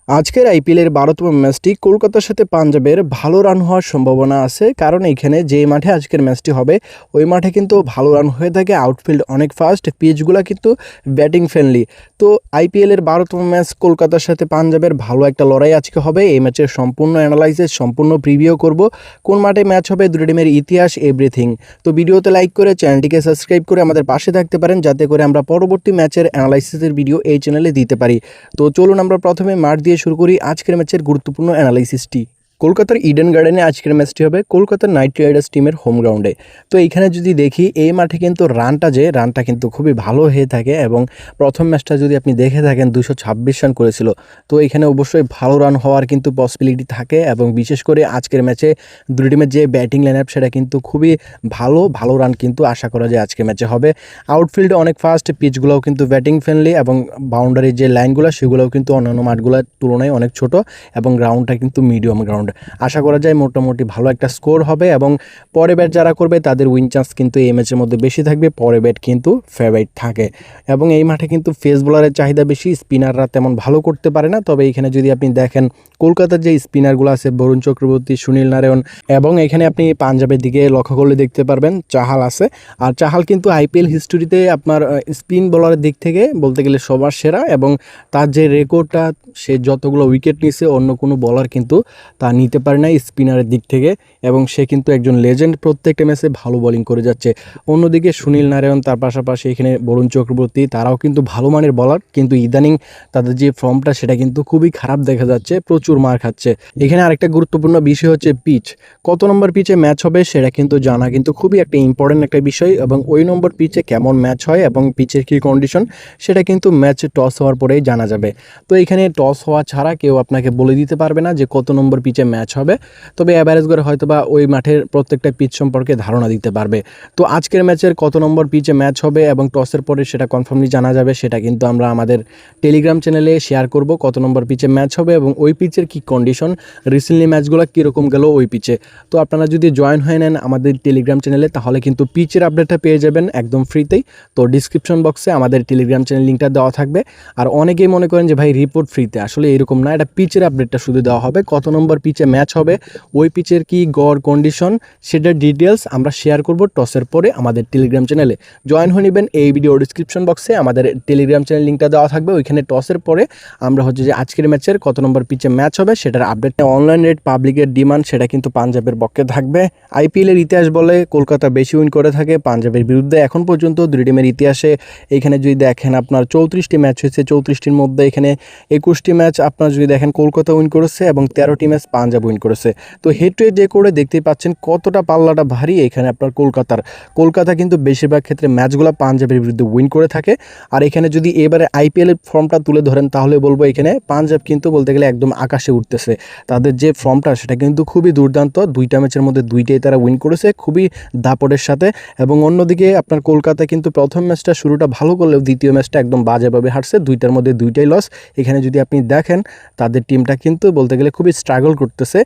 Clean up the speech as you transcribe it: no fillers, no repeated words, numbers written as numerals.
আজকের আইপিএলের ১২তম ম্যাচটি কলকাতার সাথে পাঞ্জাবের ভালো রান হওয়ার সম্ভাবনা আছে, কারণ এইখানে যে মাঠে আজকের ম্যাচটি হবে ওই মাঠে কিন্তু ভালো রান হয়ে থাকে। আউটফিল্ড অনেক ফাস্ট, পিচগুলো কিন্তু ব্যাটিং ফ্রেন্ডলি। তো আইপিএলের ১২তম ম্যাচ কলকাতার সাথে পাঞ্জাবের ভালো একটা লড়াই আজকে হবে। এই ম্যাচের সম্পূর্ণ অ্যানালাইসিস, সম্পূর্ণ প্রিভিউ করব, কোন মাঠে ম্যাচ হবে, দুটো টিমের ইতিহাস, এভরিথিং। তো ভিডিওতে লাইক করে চ্যানেলটিকে সাবস্ক্রাইব করে আমাদের পাশে থাকতে পারেন, যাতে করে আমরা পরবর্তী ম্যাচের অ্যানালাইসিসের ভিডিও এই চ্যানেলে দিতে পারি। তো চলুন আমরা প্রথমে মাঠ দিয়ে শুরু করি আজকের ম্যাচের গুরুত্বপূর্ণ অ্যানালাইসিসটি। কলকাতার ইডেন গার্ডেনে আজকের ম্যাচটি হবে কলকাতার নাইট রাইডার্স টিমের হোম গ্রাউন্ডে। তো এইখানে যদি দেখি এই মাঠে কিন্তু রানটা কিন্তু খুবই ভালো হয়ে থাকে, এবং প্রথম ম্যাচটা যদি আপনি দেখে থাকেন 226 রান করেছিল। তো এখানে অবশ্যই ভালো রান হওয়ার কিন্তু পসিবিলিটি থাকে, এবং বিশেষ করে আজকের ম্যাচে দুই টিমের যে ব্যাটিং লাইন আপ সেটা কিন্তু খুবই ভালো রান কিন্তু আশা করা যায় আজকের ম্যাচে হবে। আউটফিল্ডে অনেক ফাস্ট, পিচগুলোও কিন্তু ব্যাটিং ফ্রেন্ডলি, এবং বাউন্ডারির যে লাইনগুলো সেগুলোও কিন্তু অন্যান্য মাঠগুলোর তুলনায় অনেক ছোট, এবং গ্রাউন্ডটা কিন্তু মিডিয়াম গ্রাউন্ড। আশা করা যায় মোটামুটি ভালো একটা স্কোর হবে, এবং পরে ব্যাট যারা করবে তাদের উইন চান্স কিন্তু এই ম্যাচের মধ্যে বেশি থাকবে। পরে ব্যাট কিন্তু ফেভারিট থাকে, এবং এই মাঠে কিন্তু ফেস বোলারের চাহিদা বেশি, স্পিনাররা তেমন ভালো করতে পারে না। তবে এখানে যদি আপনি দেখেন কলকাতার যে স্পিনারগুলো আছে, বরুণ চক্রবর্তী, সুনীল নারায়ণ, এবং এখানে আপনি পাঞ্জাবের দিকে লক্ষ্য করলে দেখতে পারবেন চাহাল আছে। আর চাহাল কিন্তু আইপিএল হিস্টোরিতে আপনার স্পিন বোলারের দিক থেকে বলতে গেলে সবার সেরা, এবং তার যে রেকর্ডটা, সে যতগুলো উইকেট নিয়েছে অন্য কোনো বলার কিন্তু তা নিতে পারে না স্পিনারের দিক থেকে, এবং সে কিন্তু একজন লেজেন্ড, প্রত্যেকটা ম্যাচে ভালো বোলিং করে যাচ্ছে। অন্যদিকে সুনীল নারায়ণ, তার পাশাপাশি এখানে বরুণ চক্রবর্তী, তারাও কিন্তু ভালো মানের বলার, কিন্তু ইদানিং তাদের যে ফর্মটা সেটা কিন্তু খুবই খারাপ দেখা যাচ্ছে, প্রচুর মার খাচ্ছে। এখানে আরেকটা গুরুত্বপূর্ণ বিষয় হচ্ছে পিচ। কত নম্বর পিচে ম্যাচ হবে সেটা কিন্তু জানা কিন্তু খুবই একটা ইম্পর্টেন্ট একটা বিষয়, এবং ওই নম্বর পিচে কেমন ম্যাচ হয় এবং পিচের কী কন্ডিশন সেটা কিন্তু ম্যাচ টস হওয়ার পরেই জানা যাবে। তো এখানে টস হওয়া ছাড়া কেউ আপনাকে বলে দিতে পারবে না যে কত নম্বর পিচে ম্যাচ হবে, তবে অ্যাভারেজ করে হয়তো বা ওই মাঠের প্রত্যেকটা পিচ সম্পর্কে ধারণা দিতে পারবে। তো আজকের ম্যাচের কত নম্বর পিচে ম্যাচ হবে এবং টসের পরে সেটা কনফার্মলি জানা যাবে, সেটা কিন্তু আমরা আমাদের টেলিগ্রাম চ্যানেলে শেয়ার করব, কত নম্বর পিচে ম্যাচ হবে এবং ওই পিচের কী কন্ডিশন, রিসেন্টলি ম্যাচগুলো কীরকম গেল ওই পিচে। তো আপনারা যদি জয়েন হয়ে নেন আমাদের টেলিগ্রাম চ্যানেলে, তাহলে কিন্তু পিচের আপডেটটা পেয়ে যাবেন একদম ফ্রিতেই। তো ডিসক্রিপশন বক্সে আমাদের টেলিগ্রাম চ্যানেল লিঙ্কটা দেওয়া থাকবে। আর অনেকেই মনে করেন যে ভাই রিপোর্ট ফ্রিতে, আসলে এরকম না, এটা পিচের আপডেটটা শুধু দেওয়া হবে, কত নম্বর পিচে ম্যাচ হবে, ওই পিচের কি গড় কন্ডিশন সেটার ডিটেলস আমরা শেয়ার করব টসের পরে আমাদের টেলিগ্রাম চ্যানেলে। জয়েন হয়ে নেবেন এই ভিডিও ডিসক্রিপশন বক্সে আমাদের টেলিগ্রাম চ্যানেল লিঙ্কটা দেওয়া থাকবে, ওইখানে টসের পরে আমরা হচ্ছে যে আজকের ম্যাচের কত নম্বর পিচে ম্যাচ হবে সেটার আপডেটটা। অনলাইন রেট, পাবলিকের ডিমান্ড সেটা কিন্তু পাঞ্জাবের পক্ষে থাকবে। আইপিএলের ইতিহাস বলে কলকাতা বেশি উইন করে থাকে পাঞ্জাবের বিরুদ্ধে এখন পর্যন্ত দুই টিমের ইতিহাসে। এখানে যদি দেখেন আপনার 34টি ম্যাচ হয়েছে, 34টির মধ্যে এখানে 21টি ম্যাচ আপনার যদি দেখেন কলকাতা উইন করেছে, এবং 13টি ম্যাচ পাঞ্জাব উইন করেছে। তো হেড টু হেড করে দেখতেই পাচ্ছেন কতটা পাল্লাটা ভারী এখানে আপনার কলকাতা কিন্তু বেশিরভাগ ক্ষেত্রে ম্যাচগুলো পাঞ্জাবের বিরুদ্ধে উইন করে থাকে। আর এখানে যদি এবারে আইপিএলের ফর্মটা তুলে ধরেন তাহলে বলবো এখানে পাঞ্জাব কিন্তু বলতে গেলে একদম আকাশে উঠতেছে। তাদের যে ফর্মটা সেটা কিন্তু খুবই দুর্দান্ত, দুইটা ম্যাচের মধ্যে দুইটাই তারা উইন করেছে খুবই দাপটের সাথে। এবং অন্যদিকে আপনার কলকাতা কিন্তু প্রথম ম্যাচটা শুরুটা ভালো করলেও দ্বিতীয় ম্যাচটা একদম বাজেভাবে হারছে, দুইটার মধ্যে দুইটাই লস। এখানে যদি আপনি দেখেন তাদের টিমটা কিন্তু বলতে গেলে খুবই স্ট্রাগল করতেছে